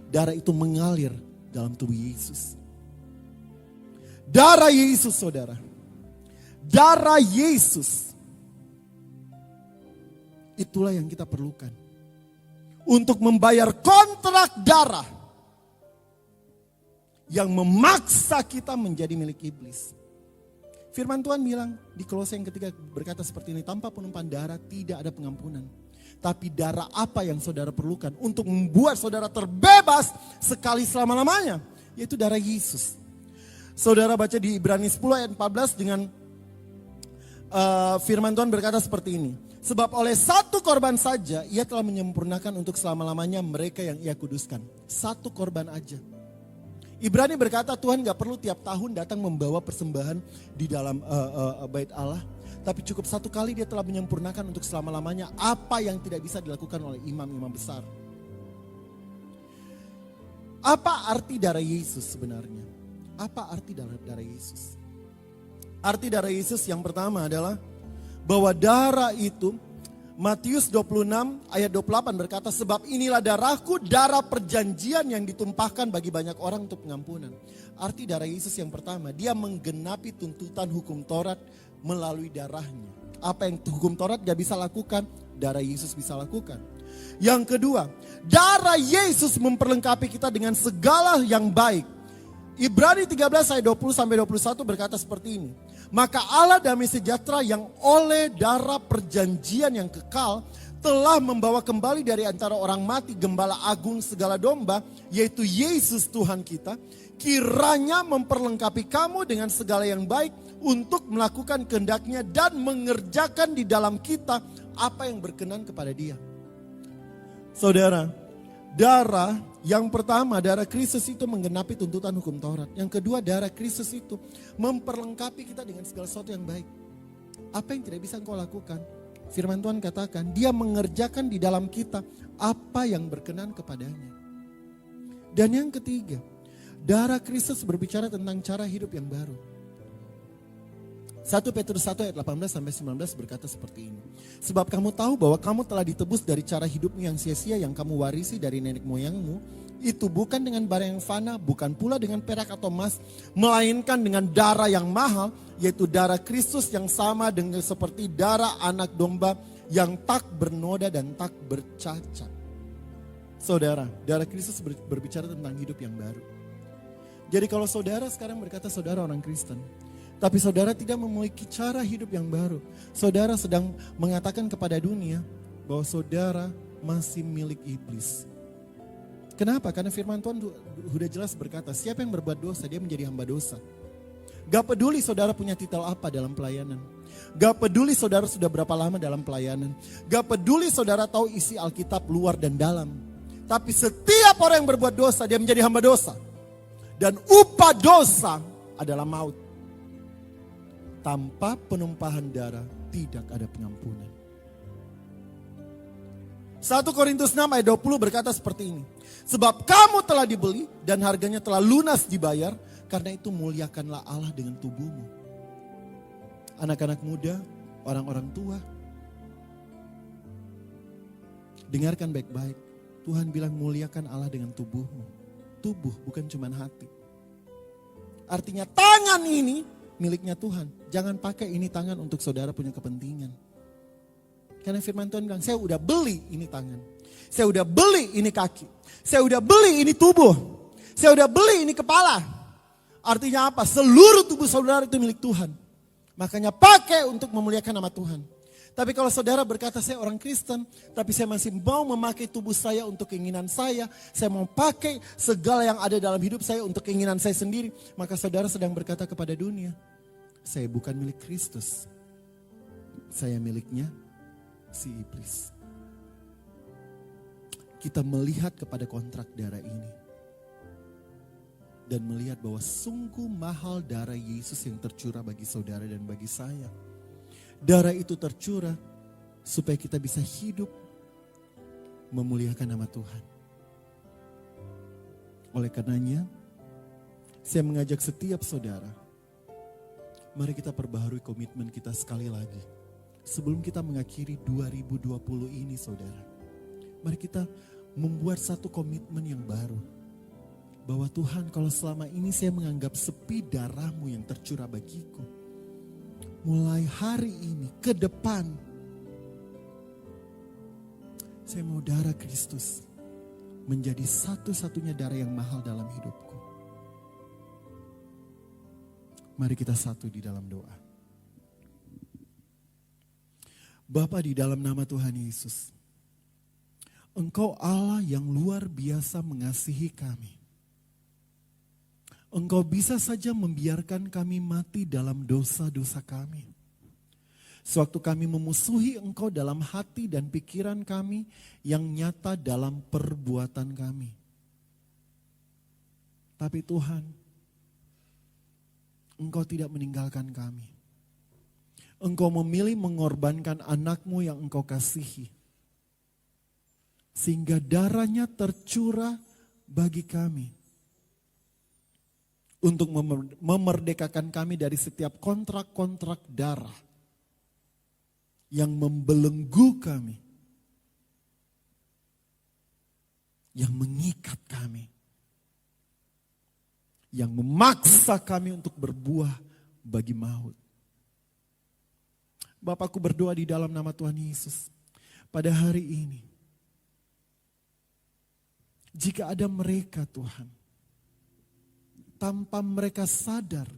Darah itu mengalir dalam tubuh Yesus. Darah Yesus, saudara. Darah Yesus. Itulah yang kita perlukan. Untuk membayar kontrak darah. Yang memaksa kita menjadi milik iblis. Firman Tuhan bilang di Kolose yang ketiga berkata seperti ini. Tanpa penumpahan darah tidak ada pengampunan. Tapi darah apa yang saudara perlukan untuk membuat saudara terbebas sekali selama-lamanya. Yaitu darah Yesus. Saudara baca di Ibrani 10 ayat 14 dengan firman Tuhan berkata seperti ini. Sebab oleh satu korban saja ia telah menyempurnakan untuk selama-lamanya mereka yang ia kuduskan. Satu korban aja. Ibrani berkata Tuhan gak perlu tiap tahun datang membawa persembahan di dalam bait Allah. Tapi cukup satu kali dia telah menyempurnakan untuk selama-lamanya apa yang tidak bisa dilakukan oleh imam-imam besar. Apa arti darah Yesus sebenarnya? Apa arti darah Yesus? Arti darah Yesus yang pertama adalah bahwa darah itu, Matius 26 ayat 28 berkata, sebab inilah darahku, darah perjanjian yang ditumpahkan bagi banyak orang untuk pengampunan. Arti darah Yesus yang pertama, dia menggenapi tuntutan hukum Taurat melalui darahnya. Apa yang hukum Taurat gak bisa lakukan, darah Yesus bisa lakukan. Yang kedua, darah Yesus memperlengkapi kita dengan segala yang baik. Ibrani 13 ayat 20-21 berkata seperti ini. Maka Allah damai sejahtera yang oleh darah perjanjian yang kekal telah membawa kembali dari antara orang mati gembala agung segala domba, yaitu Yesus Tuhan kita. Kiranya memperlengkapi kamu dengan segala yang baik untuk melakukan kehendak-Nya dan mengerjakan di dalam kita apa yang berkenan kepada Dia. Saudara, darah yang pertama, darah Kristus itu menggenapi tuntutan hukum Taurat. Yang kedua, darah Kristus itu memperlengkapi kita dengan segala sesuatu yang baik. Apa yang tidak bisa engkau lakukan? Firman Tuhan katakan, Dia mengerjakan di dalam kita apa yang berkenan kepadanya. Dan yang ketiga, darah Kristus berbicara tentang cara hidup yang baru. 1 Petrus 1 ayat 18-19 berkata seperti ini. Sebab kamu tahu bahwa kamu telah ditebus dari cara hidupmu yang sia-sia yang kamu warisi dari nenek moyangmu. Itu bukan dengan barang yang fana, bukan pula dengan perak atau emas, melainkan dengan darah yang mahal, yaitu darah Kristus yang sama dengan seperti darah anak domba yang tak bernoda dan tak bercacat. Saudara, darah Kristus berbicara tentang hidup yang baru. Jadi kalau saudara sekarang berkata saudara orang Kristen, tapi saudara tidak memiliki cara hidup yang baru. Saudara sedang mengatakan kepada dunia bahwa saudara masih milik iblis. Kenapa? Karena firman Tuhan sudah jelas berkata, siapa yang berbuat dosa, dia menjadi hamba dosa. Gak peduli saudara punya titel apa dalam pelayanan. Gak peduli saudara sudah berapa lama dalam pelayanan. Gak peduli saudara tahu isi Alkitab luar dan dalam. Tapi setiap orang yang berbuat dosa, dia menjadi hamba dosa. Dan upah dosa adalah maut. Tanpa penumpahan darah tidak ada pengampunan. 1 Korintus 6 ayat 20 berkata seperti ini. Sebab kamu telah dibeli dan harganya telah lunas dibayar. Karena itu muliakanlah Allah dengan tubuhmu. Anak-anak muda, orang-orang tua. Dengarkan baik-baik. Tuhan bilang muliakan Allah dengan tubuhmu. Tubuh bukan cuma hati. Artinya tangan ini miliknya Tuhan. Jangan pakai ini tangan untuk saudara punya kepentingan. Karena firman Tuhan bilang, saya udah beli ini tangan. Saya udah beli ini kaki. Saya udah beli ini tubuh. Saya udah beli ini kepala. Artinya apa? Seluruh tubuh saudara itu milik Tuhan. Makanya pakai untuk memuliakan nama Tuhan. Tapi kalau saudara berkata saya orang Kristen, tapi saya masih mau memakai tubuh saya untuk keinginan saya mau pakai segala yang ada dalam hidup saya untuk keinginan saya sendiri, maka saudara sedang berkata kepada dunia, saya bukan milik Kristus, saya miliknya si iblis. Kita melihat kepada kontrak darah ini dan melihat bahwa sungguh mahal darah Yesus yang tercurah bagi saudara dan bagi saya. Darah itu tercurah supaya kita bisa hidup memuliakan nama Tuhan. Oleh karenanya, saya mengajak setiap saudara, mari kita perbaharui komitmen kita sekali lagi. Sebelum kita mengakhiri 2020 ini saudara, mari kita membuat satu komitmen yang baru. Bahwa Tuhan, kalau selama ini saya menganggap sepi darah-Mu yang tercurah bagiku, mulai hari ini ke depan, saya mau darah Kristus menjadi satu-satunya darah yang mahal dalam hidupku. Mari kita satu di dalam doa. Bapa, di dalam nama Tuhan Yesus, Engkau Allah yang luar biasa mengasihi kami. Engkau bisa saja membiarkan kami mati dalam dosa-dosa kami. Sewaktu kami memusuhi Engkau dalam hati dan pikiran kami yang nyata dalam perbuatan kami. Tapi Tuhan, Engkau tidak meninggalkan kami. Engkau memilih mengorbankan anak-Mu yang Engkau kasihi. Sehingga darahnya tercurah bagi kami. Untuk memerdekakan kami dari setiap kontrak-kontrak darah yang membelenggu kami, yang mengikat kami, yang memaksa kami untuk berbuah bagi maut. Bapakku berdoa di dalam nama Tuhan Yesus, pada hari ini, jika ada mereka Tuhan, tanpa mereka sadar,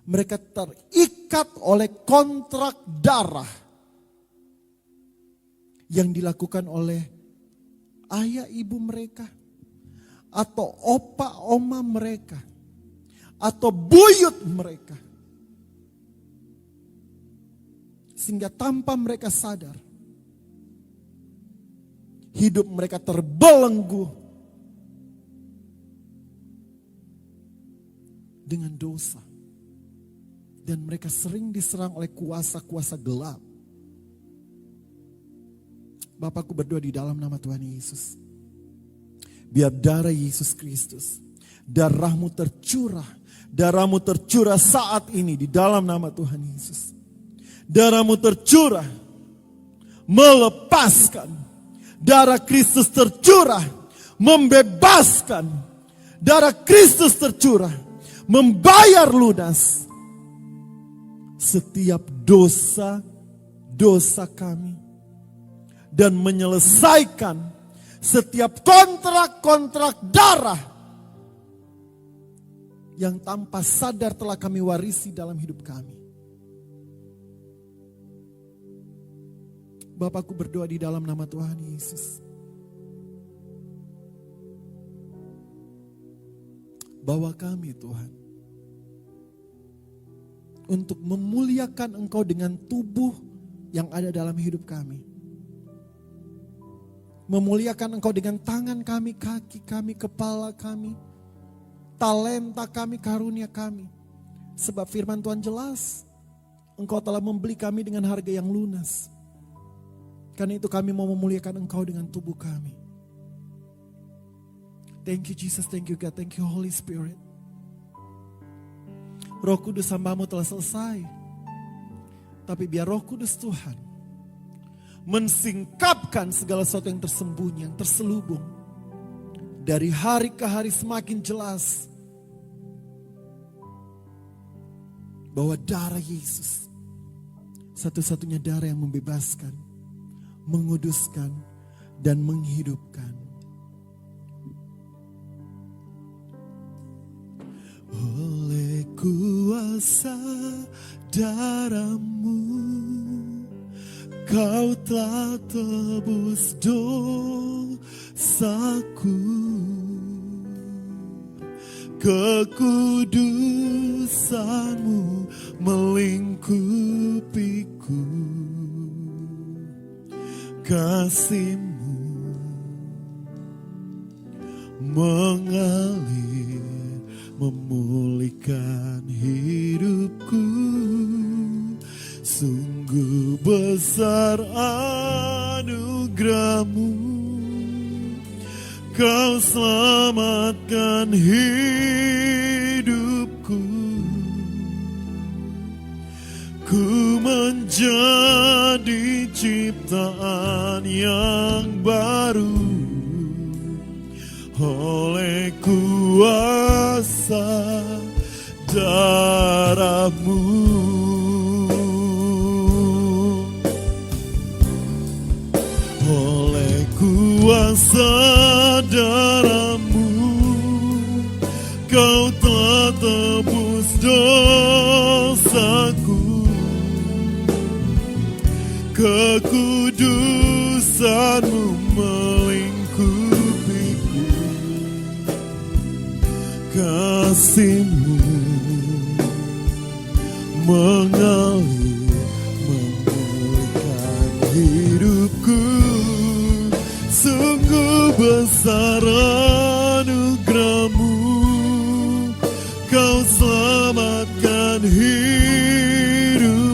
mereka terikat oleh kontrak darah yang dilakukan oleh ayah ibu mereka, atau opa oma mereka, atau buyut mereka. Sehingga tanpa mereka sadar, hidup mereka terbelenggu dengan dosa. Dan mereka sering diserang oleh kuasa-kuasa gelap. Bapakku berdoa di dalam nama Tuhan Yesus. Biar darah Yesus Kristus, darah-Mu tercurah. Darah-Mu tercurah saat ini di dalam nama Tuhan Yesus. Darah-Mu tercurah, melepaskan. Darah Kristus tercurah, membebaskan. Darah Kristus tercurah, membayar lunas setiap dosa kami dan menyelesaikan setiap kontrak-kontrak darah yang tanpa sadar telah kami warisi dalam hidup kami. Bapakku berdoa di dalam nama Tuhan Yesus, bawa kami Tuhan untuk memuliakan Engkau dengan tubuh yang ada dalam hidup kami. Memuliakan Engkau dengan tangan kami, kaki kami, kepala kami, talenta kami, karunia kami. Sebab firman Tuhan jelas, Engkau telah membeli kami dengan harga yang lunas. Karena itu kami mau memuliakan Engkau dengan tubuh kami. Thank you Jesus, thank you God, thank you Holy Spirit. Roh Kudus hamba-Mu telah selesai. Tapi biar Roh Kudus Tuhan mensingkapkan segala sesuatu yang tersembunyi, yang terselubung. Dari hari ke hari semakin jelas bahwa darah Yesus satu-satunya darah yang membebaskan, menguduskan, dan menghidupkan. Oleh kuasa darah-Mu, Kau telah tebus dosaku. Kekudusan-Mu melingkupiku. Kasih-Mu mengalir, memulihkan hidupku. Sungguh besar anugerah-Mu, Kau selamatkan hidupku. Ku menjadi ciptaan yang baru oleh kuasa darah-Mu. Oleh kuasa darah-Mu, Kau telah tebus dosaku. Kekudusan-Mu melingkupiku. Kasih-Mu mengalir, memulihkan hidupku. Sungguh besar anugerah-Mu, Kau selamatkan hidupku.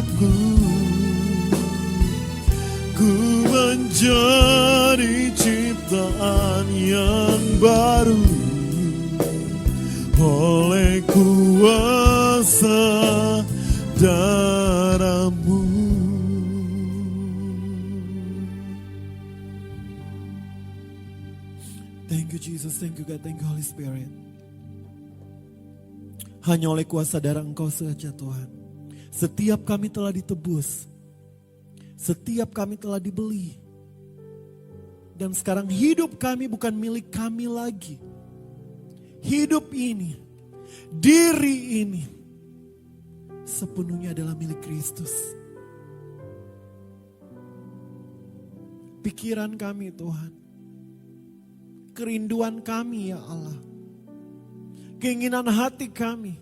Ku menjadi ciptaan yang baru oleh kuasa darah-Mu. Thank you Jesus, thank you God, thank you Holy Spirit. Hanya oleh kuasa darah Engkau saja Tuhan. Setiap kami telah ditebus. Setiap kami telah dibeli. Dan sekarang hidup kami bukan milik kami lagi. Hidup ini, diri ini, sepenuhnya adalah milik Kristus. Pikiran kami Tuhan, kerinduan kami ya Allah, keinginan hati kami,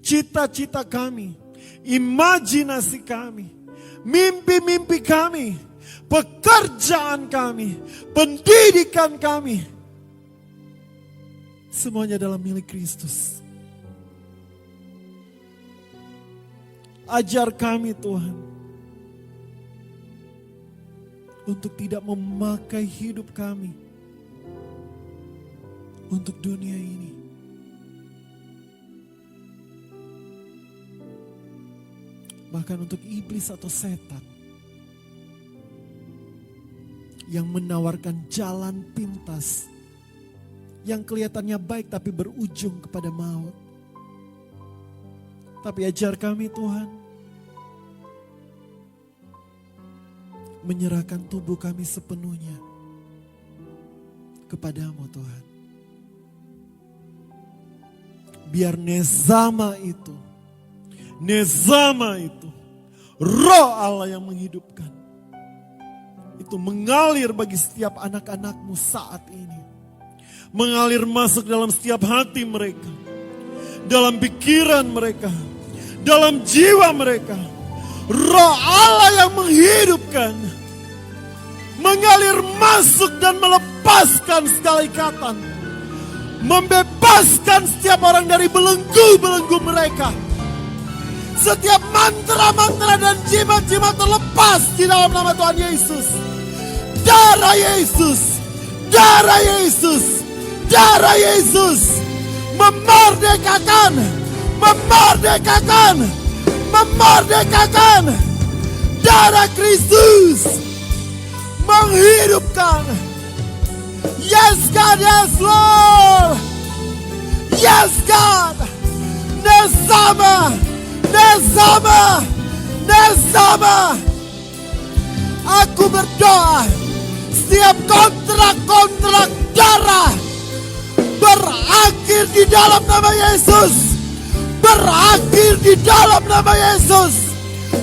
cita-cita kami, imajinasi kami, mimpi-mimpi kami, pekerjaan kami, pendidikan kami, semuanya adalah milik Kristus. Ajar kami Tuhan untuk tidak memakai hidup kami untuk dunia ini. Bahkan untuk iblis atau setan yang menawarkan jalan pintas yang kelihatannya baik tapi berujung kepada maut. Tapi ajar kami Tuhan menyerahkan tubuh kami sepenuhnya kepadamu Tuhan. Biar nezama itu, Roh Allah yang menghidupkan, itu mengalir bagi setiap anak-anakmu saat ini. Mengalir masuk dalam setiap hati mereka, dalam pikiran mereka, dalam jiwa mereka. Roh Allah yang menghidupkan, mengalir masuk dan melepaskan segala ikatan, membebaskan setiap orang dari belenggu-belenggu mereka. Setiap mantra-mantra dan jimat-jimat terlepas di dalam nama Tuhan Yesus. Darah Yesus, darah Yesus, darah Yesus memerdekakan, memerdekakan, memerdekakan. Darah Kristus menghidupkan. Yes God, yes Lord. Yes God. Nezama, Nezama, Nezama. Aku berdoa, setiap kontrak-kontrak darah berakhir di dalam nama Yesus. Berakhir di dalam nama Yesus.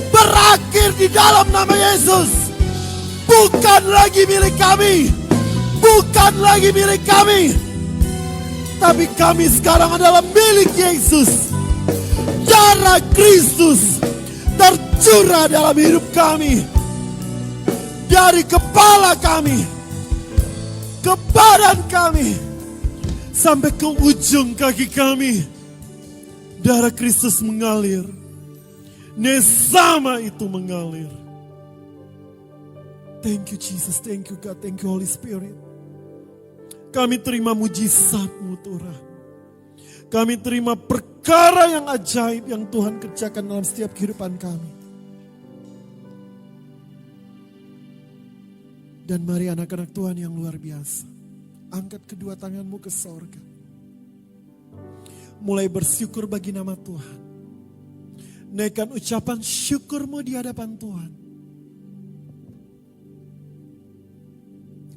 Berakhir di dalam nama Yesus. Bukan lagi milik kami. Bukan lagi milik kami. Tapi kami sekarang adalah milik Yesus. Darah Kristus tercurah dalam hidup kami. Dari kepala kami, ke badan kami, sampai ke ujung kaki kami. Darah Kristus mengalir. Nezama itu mengalir. Thank you Jesus, thank you God, thank you Holy Spirit. Kami terima mujizat-Mu Tuhan. Kami terima perkara yang ajaib yang Tuhan kerjakan dalam setiap kehidupan kami. Dan mari anak-anak Tuhan yang luar biasa, angkat kedua tanganmu ke sorga. Mulai bersyukur bagi nama Tuhan. Naikkan ucapan syukurmu di hadapan Tuhan.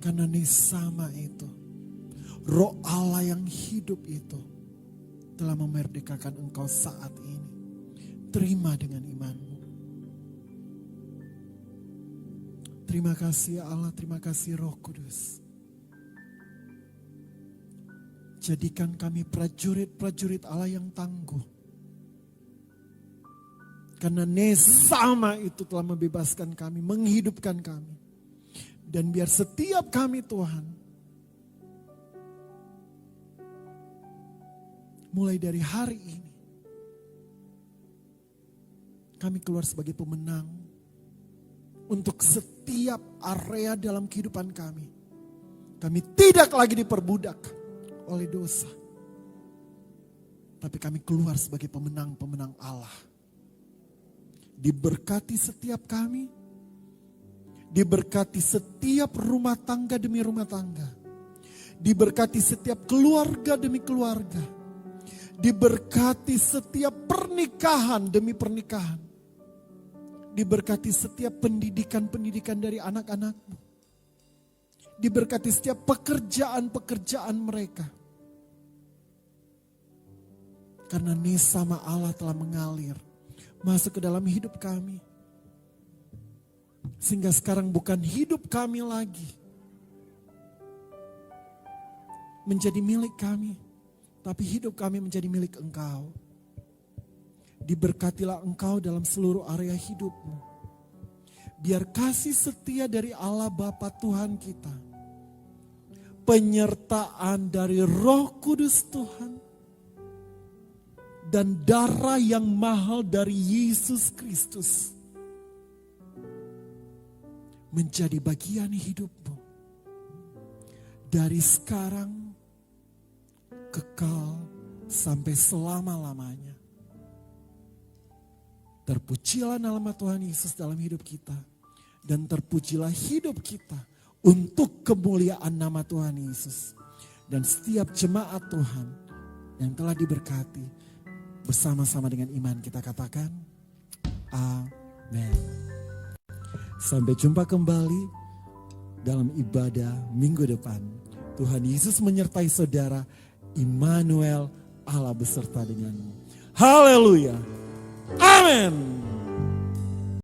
Karena Nezama itu, Roh Allah yang hidup itu, telah memerdekakan engkau saat ini. Terima dengan imanmu. Terima kasih Allah, terima kasih Roh Kudus. Jadikan kami prajurit-prajurit Allah yang tangguh. Karena Nezama itu telah membebaskan kami, menghidupkan kami. Dan biar setiap kami Tuhan, mulai dari hari ini, kami keluar sebagai pemenang. Untuk setiap area dalam kehidupan kami. Kami tidak lagi diperbudak oleh dosa. Tapi kami keluar sebagai pemenang-pemenang Allah. Diberkati setiap kami. Diberkati setiap rumah tangga demi rumah tangga. Diberkati setiap keluarga demi keluarga. Diberkati setiap pernikahan demi pernikahan. Diberkati setiap pendidikan-pendidikan dari anak-anakmu. Diberkati setiap pekerjaan-pekerjaan mereka. Karena Nezama Allah telah mengalir masuk ke dalam hidup kami. Sehingga sekarang bukan hidup kami lagi menjadi milik kami. Tapi hidup kami menjadi milik Engkau. Diberkatilah engkau dalam seluruh area hidupmu. Biar kasih setia dari Allah Bapa Tuhan kita. Penyertaan dari Roh Kudus Tuhan. Dan darah yang mahal dari Yesus Kristus. Menjadi bagian hidupmu. Dari sekarang kekal sampai selama-lamanya. Terpujilah nama Tuhan Yesus dalam hidup kita. Dan terpujilah hidup kita untuk kemuliaan nama Tuhan Yesus. Dan setiap jemaat Tuhan yang telah diberkati, bersama-sama dengan iman kita katakan, amin. Sampai jumpa kembali dalam ibadah minggu depan. Tuhan Yesus menyertai saudara. Immanuel, Allah beserta denganmu. Haleluya. Amin.